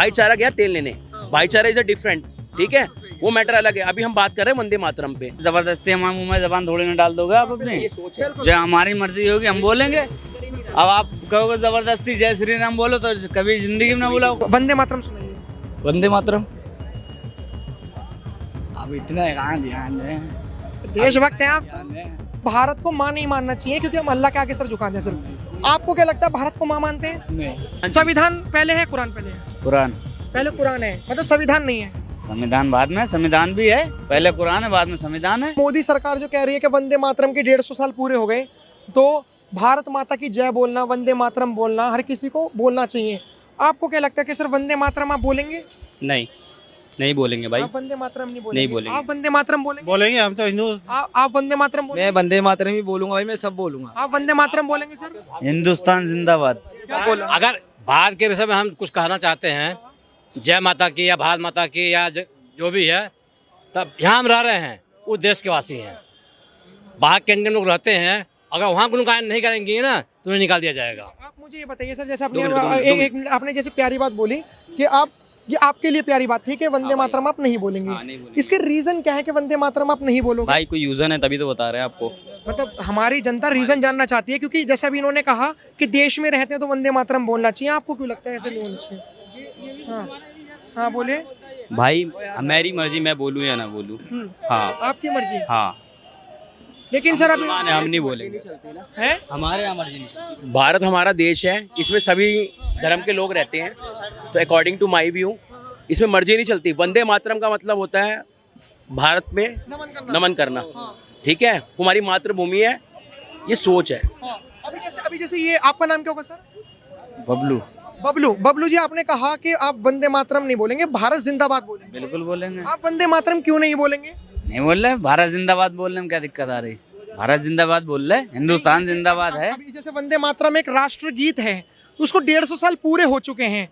भाईचारा गया तेल लेने, भाईचारा इज अ डिफरेंट, ठीक है, वो मैटर अलग है। अभी हम बात कर रहे हैं वंदे मातरम पे। जबरदस्ती हमारे मुंह में जबान थोड़ी ना डाल दोगे आप अपनी, जो हमारी मर्जी होगी हम बोलेंगे। अब आप कहोगे जबरदस्ती जय श्री राम बोलो तो कभी जिंदगी में ना बोला। वंदे मातरम सुनाइए। वंदे मातरम। अब इतना कहाँ ध्यान है, देशभक्त हैं आप। भारत को माँ नहीं मानना चाहिए क्योंकि हम अल्लाह के आगे सर झुकाते हैं सिर्फ। आपको क्या लगता है भारत को माँ मानते हैं? नहीं। संविधान पहले है, कुरान पहले है? कुरान पहले कुरान है, मतलब संविधान नहीं है। संविधान बाद में, संविधान भी है, पहले कुरान है बाद में संविधान है। मोदी सरकार जो कह रही है कि वंदे मातरम के 150 साल पूरे हो गए तो भारत माता की जय बोलना, वंदे मातरम बोलना हर किसी को बोलना चाहिए। आपको क्या लगता है कि सिर्फ वंदे मातरम आप बोलेंगे? नहीं, नहीं बोलेंगे भाई। आप वंदे मातरम नहीं बोलेंगे? नहीं बोलेंगे। आप वंदे मातरम बोलेंगे? बोलेंगे, हम तो हिंदू। आप वंदे मातरम बोलेंगे? मैं वंदे मातरम ही बोलूंगा भाई, मैं सब बोलूंगा। आप वंदे मातरम बोलेंगे सर? हिंदुस्तान जिंदाबाद। अगर भारत के विषय में हम कुछ कहना चाहते हैं, जय माता की या भारत माता की या जो भी है, तब यहाँ हम रह रहे हैं, वो देश के वासी हैं। बाहर के इंडियन लोग रहते हैं, अगर वहाँ गुणगान नहीं करेंगे ना तो उन्हें निकाल दिया जाएगा। आप मुझे ये बताइए सर, जैसे आपने आपने जैसे प्यारी बात बोली कि आप, ये आपके लिए प्यारी बात थी कि वंदे मातरम आप नहीं बोलेंगे। नहीं बोलेंगे। इसके रीजन क्या है कि वंदे मातरम आप नहीं बोलोगे? भाई कोई यूजन है तभी तो बता रहे हैं आपको। मतलब हमारी जनता रीजन जानना चाहती है क्योंकि जैसा अभी इन्होंने कहा कि देश में रहते हैं तो वंदे मातरम बोलना चाहिए। आपको क्यों लगता है ऐसे नहीं होना चाहिए? हाँ हाँ बोलिए भाई मेरी मर्जी, मैं बोलूँ या ना बोलूँ। हाँ आपकी मर्जी। हाँ, लेकिन सर अभी हम नहीं बोलेंगे, है हमारे यहाँ मर्जी नहीं। भारत हमारा देश है, इसमें सभी धर्म के लोग रहते हैं, तो अकॉर्डिंग टू माई व्यू इसमें मर्जी नहीं चलती। वंदे मातरम का मतलब होता है भारत में नमन करना, ठीक है, हमारी मातृभूमि है, ये सोच है। अभी जैसे ये आपका नाम क्या होगा सर? बबलू। बबलू। बबलू जी, आपने कहा कि आप वंदे मातरम नहीं बोलेंगे, भारत जिंदाबाद बोलेंगे। बिल्कुल बोलेंगे। आप वंदे मातरम क्यों नहीं बोलेंगे? नहीं बोल रहे, भारत जिंदाबाद बोलने में क्या दिक्कत आ रही? भारत जिंदाबाद बोल रहे, हिंदुस्तान जिंदाबाद है। अभी जैसे वंदे मातरम एक राष्ट्र गीत है, उसको 150 साल पूरे हो चुके हैं,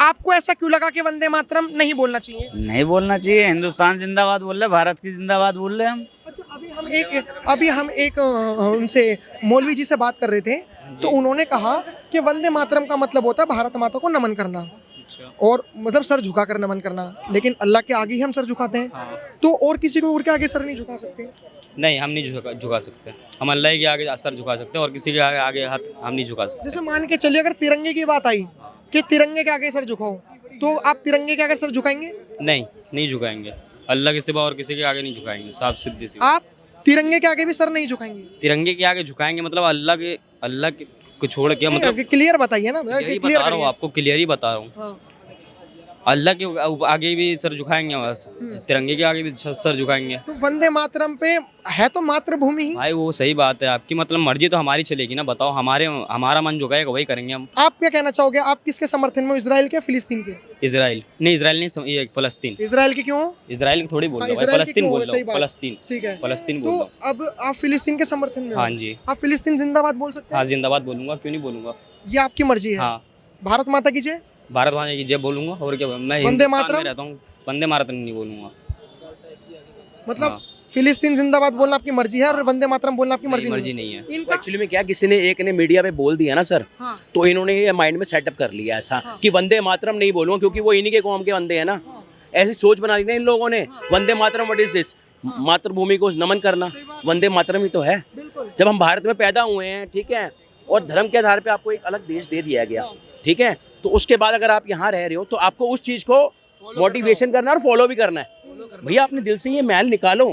आपको ऐसा क्यों लगा कि वंदे मातरम नहीं बोलना चाहिए? नहीं बोलना चाहिए, हिंदुस्तान जिंदाबाद बोल रहे, भारत की जिंदाबाद बोल रहे हम। अच्छा, अभी हम एक उनसे मौलवी जी से बात कर रहे थे तो उन्होंने कहा कि वंदे मातरम का मतलब होता है भारत माता को नमन करना, और मतलब सर झुका कर नमन करना, लेकिन अल्लाह के आगे ही हम सर झुकाते हैं, तो और किसी को और के आगे सर नहीं झुका सकते? नहीं, हम नहीं झुका सकते। हम अल्लाह के आगे सर झुका सकते हैं और किसी के आगे हाथ हम नहीं झुका सकते। जैसे मान के चलिए अगर तिरंगे की बात आई कि तिरंगे के आगे सर झुकाओ, तो आप तिरंगे के आगे सर झुकाएंगे? नहीं, नहीं झुकाएंगे। अल्लाह के सिवा और किसी के आगे नहीं झुकाएंगे, साफ सीधी सी। आप तिरंगे के आगे भी सर नहीं झुकाएंगे? तिरंगे के आगे झुकाएंगे मतलब अल्लाह के को छोड़ के, मतलब क्लियर बताइए ना, क्लियर क्लियर बता रहा हूँ आपको, क्लियर ही बता रहा हूँ। हाँ। अल्लाह के आगे भी सर झुकाएंगे और तिरंगे के आगे भी सर झुकाएंगे। तो वंदे मातरम पे है तो मातृभूमि ही। भाई वो सही बात है आपकी, मतलब मर्जी तो हमारी चलेगी ना। बताओ, हमारा मन जो कहेगा वही करेंगे हम। आप क्या कहना चाहोगे, आप किसके समर्थन में, इजराइल के फिलिस्तीन के? इजराइल नहीं, ये फलस्तीन। इजराइल के क्यों? इजराइल थोड़ी बोल रहा हूँ, फलस्तीन बोल रहा हूँ, फलस्तीन। ठीक है, फलस्तीन बोल तो रहा हूँ। अब आप फिलिस्तीन के समर्थन में हो? हाँ जी। आप फिलिस्तीन जिंदाबाद बोल सकते हैं? हाँ, जिंदाबाद बोलूंगा, क्यों नहीं बोलूंगा। ये आपकी मर्जी है। हाँ, भारत माता की जय। भारत माता की जय बोलूंगा, और क्या। मैं वंदे हिंदुस्तान मातरम? में रहता हूँ, वंदे मातरम नहीं बोलूंगा। मतलब हाँ। फिलिस्तीन जिंदाबाद बोलना आपकी मर्जी है और वंदे मातरम बोलना आपकी मर्जी मर्जी नहीं नहीं है। इनका एक्चुअली में क्या, किसी ने एक ने मीडिया पे बोल दिया ना सर, हाँ। तो इन्होंने ये माइंड में सेटअप कर लिया ऐसा कि वंदे मातरम नहीं बोलूंगा क्योंकि वो इन्हीं के कौम के बंदे हैं ना। ऐसी सोच बना ली ना इन लोगों ने। Vande Mataram what is this? मातृभूमि को नमन करना, वंदे मातरम ही तो है। जब हम भारत में पैदा हुए हैं, ठीक है, और धर्म के आधार पे आपको एक अलग देश दे दिया गया, ठीक है, तो उसके बाद अगर आप यहाँ रह रहे हो तो आपको उस चीज को मोटिवेशन करना है और फॉलो भी करना है। भैया अपने दिल से ये मैल निकालो,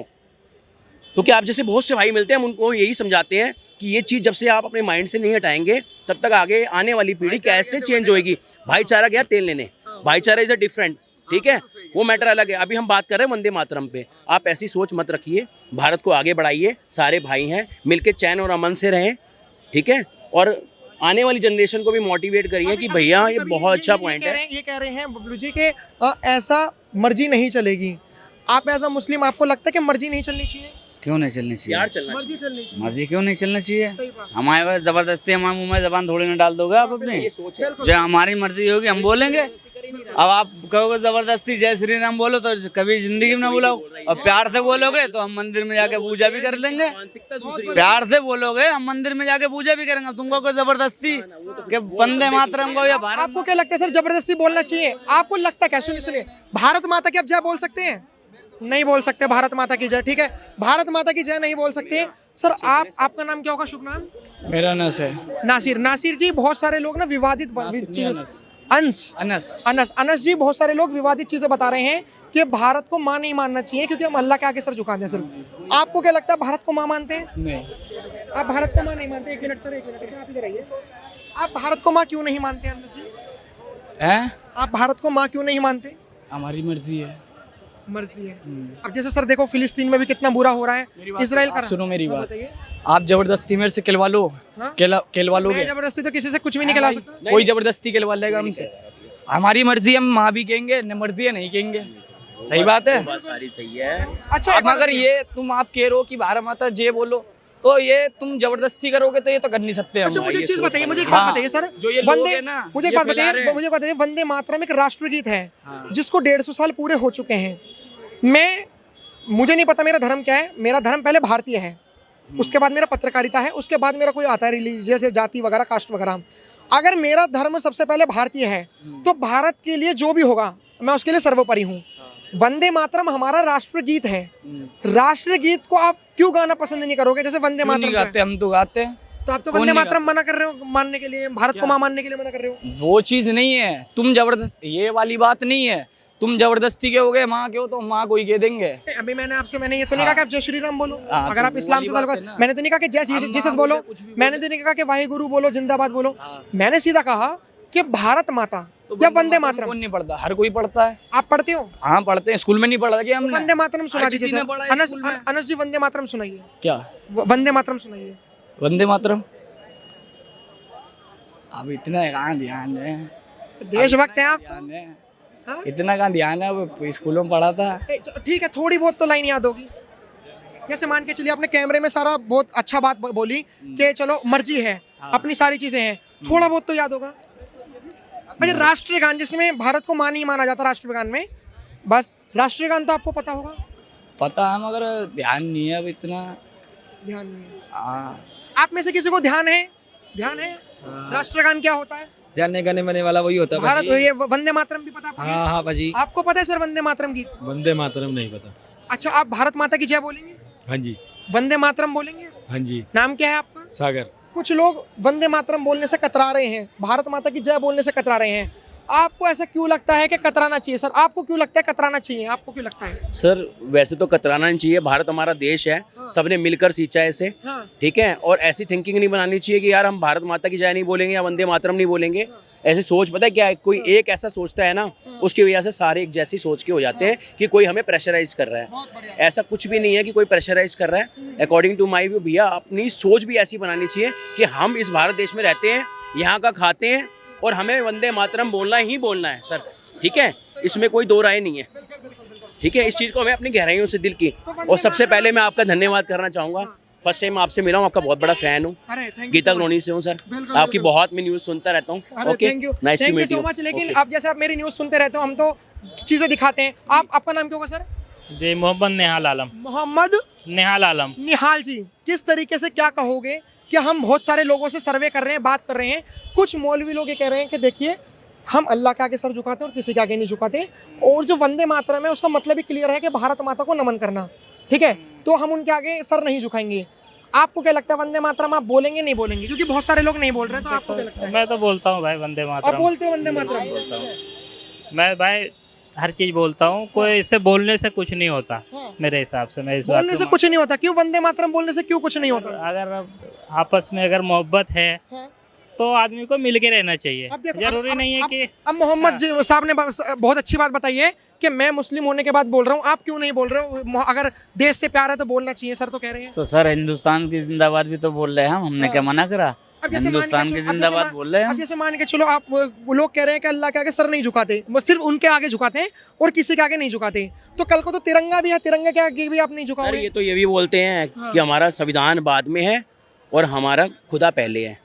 क्योंकि आप जैसे बहुत से भाई मिलते हैं, हम उनको यही समझाते हैं कि ये चीज़ जब से आप अपने माइंड से नहीं हटाएंगे तब तक आगे आने वाली पीढ़ी कैसे चेंज होएगी। भाईचारा गया तेल लेने, भाईचारा इज अ डिफरेंट, ठीक है, वो मैटर अलग है। अभी हम बात कर रहे हैं वंदे मातरम पे। आप ऐसी सोच मत रखिए, भारत को आगे बढ़ाइए, सारे भाई हैं, मिलके चैन और अमन से रहें, ठीक है, और आने वाली जनरेशन को भी मोटिवेट करिए कि भैया ये बहुत अच्छा पॉइंट है। ये कह रहे हैं बबलू जी के ऐसा मर्जी नहीं चलेगी। आप एज अ मुस्लिम आपको लगता है कि मर्जी नहीं चलनी चाहिए? क्यों नहीं चलनी चाहिए? यार चलना मर्जी चलनी चाहिए। मर्जी क्यों नहीं चलना चाहिए? सही बात। हमारे पास जबरदस्ती हमारे मुंह में जबान थोड़ी ना डाल दोगे आप अपनी, जो हमारी मर्जी होगी हम बोलेंगे। अब आप कहोगे जबरदस्ती जय श्री राम बोलो तो कभी जिंदगी में ना बुलाओ, और प्यार से बोलोगे तो हम मंदिर में जाके पूजा भी कर लेंगे। प्यार से बोलोगे हम मंदिर में जाके पूजा भी करेंगे। तुमको कोई जबरदस्ती कि वंदे मातरम को या भारत, आपको क्या लगता है सर जबरदस्ती बोलना चाहिए? आपको लगता है क्या? सुनिए सुनिए, भारत माता की आप जय बोल सकते हैं? नहीं बोल सकते भारत माता की जय, ठीक है, भारत माता की जय नहीं बोल सकते। सर आपका नाम क्या होगा, शुभ नाम? मेरा नस है नासिर। नासिर जी, बहुत सारे लोग ना विवादित अनस जी, बहुत सारे लोग विवादित चीजें बता रहे हैं कि भारत को माँ नहीं मानना चाहिए क्योंकि हम अल्लाह के आगे सर झुकाते हैं। सिर्फ आपको क्या लगता है भारत को माँ मानते हैं? नहीं। आप भारत को माँ नहीं मानते? एक मिनट सर, एक मिनट, आप इधर आइए। आप भारत को माँ क्यों नहीं मानते हैं अनस जी? हैं? आप भारत को माँ क्यों नहीं मानते? हमारी मर्जी है। मर्जी है। अब जैसे सर देखो फिलिस्तीन में भी कितना बुरा हो रहा है, इसराइल का। सुनो मेरी बात, बताइए। आप जबरदस्ती मेरे से खिलवा लो, हाँ? खिलवा लोगे? मैं जबरदस्ती तो किसी से कुछ भी नहीं खिला सकता। कोई जबरदस्ती खिलवा लेगा हमसे? हमारी मर्जी, हम माँ भी कहेंगे, न मर्जी है नहीं कहेंगे। सही बात है। बात सारी सही है। अच्छा, अब अगर ये तुम आप कह रहे हो कि भारत माता जय बोलो, तो ये तुम जबरदस्ती करोगे तो ये तो कर नहीं सकते हम। अच्छा, मुझे एक चीज बताइए, मुझे एक बात बताइए सर, जो ये लोग वंदे, हैं ना, मुझे एक ये बात फैला रहे बताइए, हैं। मुझे बताइए, वंदे मातरम एक राष्ट्रगीत है जिसको 150 साल पूरे हो चुके हैं। मुझे नहीं पता मेरा धर्म क्या है, मेरा धर्म पहले भारतीय है, उसके बाद मेरा पत्रकारिता है, उसके बाद मेरा कोई आता है रिलीजियस या जाति वगैरह, कास्ट वगैरह। अगर मेरा धर्म सबसे पहले भारतीय है तो भारत के लिए जो भी होगा मैं उसके लिए सर्वोपरि हूँ। वंदे मातरम हमारा राष्ट्रगीत है, राष्ट्रगीत को आप क्यों गाना पसंद नहीं करोगे? जैसे वंदे क्यों नहीं मातरम गाते? हम तो गाते हैं। तो आप तो कौन वंदे नहीं मातरम मना कर रहे हो मानने के लिए, भारत को माँ मानने के लिए मना कर रहे हो। वो चीज नहीं है, तुम जबरदस्त, ये वाली बात नहीं है। तुम जबरदस्ती के हो गए माँ के हो तो माँ को ही कह देंगे। अभी मैंने ये तो नहीं कहा कि आप जय श्री राम बोलो। हाँ, अगर तो आप इस्लाम से वो वाली ताल्लुक, बात है ना। मैंने तो नहीं कहा कि जय जीसस बोलो, मैंने तो नहीं कहा कि वाहे गुरु बोलो, जिंदाबाद बोलो। मैंने सीधा कहा कि भारत माता तो या वंदे मातरम। कौन नहीं पढ़ता? हर कोई पढ़ता है। आप पढ़ते हो? हाँ पढ़ते हैं, स्कूल में नहीं पढ़ा क्या हमने? वंदे मातरम सुना हर दीजिए किसी ने सर। पढ़ा है अनस स्कूल में। अनस जी वंदे मातरम सुनाइए। क्या वंदे मातरम सुनाइए। वंदे मातरम? अब इतना कहाँ ध्यान है, देशभक्त हैं आप? ध्यान है हाँ? इतना कहाँ ध्यान है? वो स्कूलों में पढ़ा था। ठीक है, थोड़ी बहुत तो लाइन याद होगी। जैसे मान के चलिए आपने कैमरे में सारा बहुत अच्छा बात बोली कि चलो मर्जी है, अपनी सारी चीजें हैं, थोड़ा बहुत तो याद होगा। अच्छा, राष्ट्रीय गान जिसमें भारत को मां नहीं माना जाता, राष्ट्रीय गान में बस राष्ट्रीय गान तो आपको पता होगा। पता है मगर ध्यान नहीं है अब इतना। ध्यान नहीं है। हाँ। आप में से किसी को ध्यान है? ध्यान है? राष्ट्रीय गान क्या होता है? जानने गाने बने वाला वही होता है भारत, भाजी। ये वंदे मातरम भी पता है आपको? हाँ हाँ भाजी। आपको पता है सर वंदे मातरम गीत? वंदे मातरम नहीं पता। अच्छा, आप भारत माता की जय बोलेंगे, हाँ जी, वंदे मातरम बोलेंगे? हाँ जी। नाम क्या है आपका? सागर। कुछ लोग वंदे मातरम बोलने से कतरा रहे हैं, भारत माता की जय बोलने से कतरा रहे हैं। आपको ऐसा क्यों लगता है कि कतराना चाहिए सर? आपको क्यों लगता है कतराना चाहिए? आपको क्यों लगता है? सर वैसे तो कतराना नहीं चाहिए, भारत हमारा देश है, सबने मिलकर सींचा है इसे, हाँ। ठीक है। और ऐसी थिंकिंग नहीं बनानी चाहिए कि यार हम भारत माता की जय नहीं बोलेंगे या वंदे मातरम नहीं बोलेंगे। ऐसी सोच पता है क्या है, कोई एक ऐसा सोचता है ना, उसकी वजह से सारे एक जैसी सोच के हो जाते हैं कि कोई हमें प्रेशराइज कर रहा है। ऐसा कुछ भी नहीं है कि कोई प्रेशराइज कर रहा है। अकॉर्डिंग टू माई व्यू भैया, अपनी सोच भी ऐसी बनानी चाहिए कि हम इस भारत देश में रहते हैं, यहाँ का खाते हैं और हमें वंदे मातरम बोलना ही बोलना है सर, ठीक है। इसमें कोई दो राय नहीं है, ठीक है। इस चीज़ को हमें अपनी गहराइयों से दिल की। और सबसे पहले मैं आपका धन्यवाद करना चाहूँगा, फर्स्ट टाइम आपसे मिला हूँ, आपका बहुत बड़ा फैन हूँ, अरे थैंक यू गीता कॉलोनी से हूँ सर, बिल्कुल, आपकी बिल्कुल। बहुत मैं न्यूज़ सुनता रहता हूँ। अरे okay, thank you, nice to thank you meet so you. Much. लेकिन आप जैसे आप मेरी न्यूज़ सुनते रहते हो, हम तो चीज़ें दिखाते हैं। आपका नाम क्या होगा सर? जी मोहम्मद निहाल आलम। मोहम्मद निहाल आलम। निहाल जी, किस तरीके से क्या कहोगे कि हम बहुत सारे लोगों से सर्वे कर रहे हैं, बात कर रहे हैं, कुछ मौलवी लोग ये कह रहे हैं कि देखिए हम अल्लाह के आगे सर झुकाते हैं और किसी के आगे नहीं झुकाते, और जो वंदे मातरम है उसका मतलब ही क्लियर है कि भारत माता को नमन करना, ठीक है, तो हम उनके आगे सर नहीं झुकाएंगे। आपको क्या लगता है वंदे मातरम आप बोलेंगे नहीं बोलेंगे? क्योंकि बहुत सारे लोग नहीं बोल रहे हैं, तो आपको क्या लगता है? मैं तो बोलता हूँ भाई वंदे आप मातरम। बोलते हो वंदे मातरम? मैं भाई हर चीज बोलता हूँ, कोई इससे बोलने से कुछ नहीं होता हाँ। मेरे हिसाब से। मैं इस बात बोलने से कुछ नहीं होता? क्यों वंदे मातरम बोलने से क्यों कुछ नहीं होता? अगर आपस में अगर मोहब्बत है हाँ। तो आदमी को मिल के रहना चाहिए। अब देखो, जरूरी नहीं है कि अब मोहम्मद जी साहब ने बहुत अच्छी बात बताई है कि मैं मुस्लिम होने के बाद बोल रहा हूँ, आप क्यों नहीं बोल रहे हो? अगर देश से प्यार है तो बोलना चाहिए सर, तो कह रहे हैं। तो सर हिंदुस्तान की जिंदाबाद भी तो बोल रहे हैं हम, हमने क्या मना करा? अब जैसे मान के हिंदुस्तान चलो- की अब जैसे जिंदाबाद मान- बोल रहे हैं अब हम। जैसे मान के चलो, आप वो लोग कह रहे हैं कि अल्लाह के आगे सर नहीं झुकाते, वो सिर्फ उनके आगे झुकाते हैं और किसी के आगे नहीं झुकाते। तो कल को तो तिरंगा भी है, तिरंगे के आगे भी आप नहीं सर झुकाओगे। ये तो ये भी बोलते हैं हाँ। कि हमारा संविधान बाद में है और हमारा खुदा पहले है।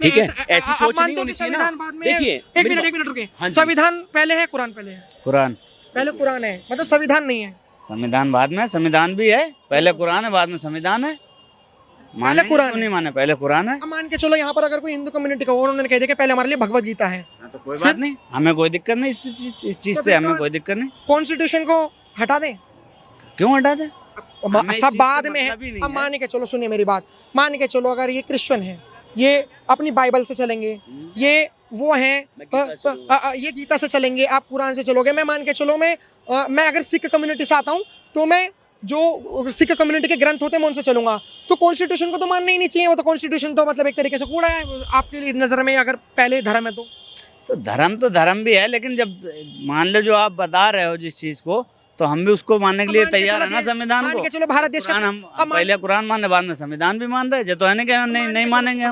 ठीक है, ऐसा- ऐसी आप सोच मानते नहीं हो होनी कि चाहिए ना। संविधान बाद में देखिए, एक मेरी मिनट रुके। हाँ जी। संविधान पहले है, कुरान पहले है? कुरान पहले कुरान है, मतलब संविधान नहीं है। संविधान बाद में, संविधान भी है, पहले कुरान है, बाद में संविधान है। माने कुरान क्यों नहीं माने, पहले कुरान है। अब मान के चलो यहाँ पर अगर कोई हिंदू कम्युनिटी का हो, उन्होंने कह दिया कि पहले हमारे लिए भगवत गीता है, हाँ, तो कोई बात नहीं, हमें कोई दिक्कत नहीं इस चीज तो से, फिर हमें तो कोई दिक्कत नहीं। कॉन्स्टिट्यूशन को हटा दें। क्यों हटा दे? हमें इस सब चीज बाद से में है। मतलब ही नहीं अब है। मान के चलो, सुनिए मेरी बात, मान के चलो अगर ये क्रिश्चियन है, ये अपनी बाइबल से चलेंगे, ये वो हैं ये गीता से चलेंगे, आप कुरान से चलोगे। मैं मान के चलो, मैं अगर सिख कम्युनिटी से आता हूँ तो मैं जो सिख कम्युनिटी के ग्रंथ होते हैं मैं उनसे चलूंगा। तो कॉन्स्टिट्यूशन को तो मानना ही नहीं चाहिए, वो तो कॉन्स्टिट्यूशन तो मतलब एक तरीके से कूड़ा है आपके लिए नज़र में, अगर पहले धर्म है तो धर्म भी है, लेकिन जब मान लो जो आप बता रहे हो जिस चीज को, तो हम भी उसको मानने के लिए मान के तैयार चलो है ना, कि- संविधान मान को। के चलो भारत देश का- कुरान हम अब मान- पहले कुरान माने, बाद में संविधान भी मान रहे हैं, जो तो है नहीं कि नहीं मानेंगे हम।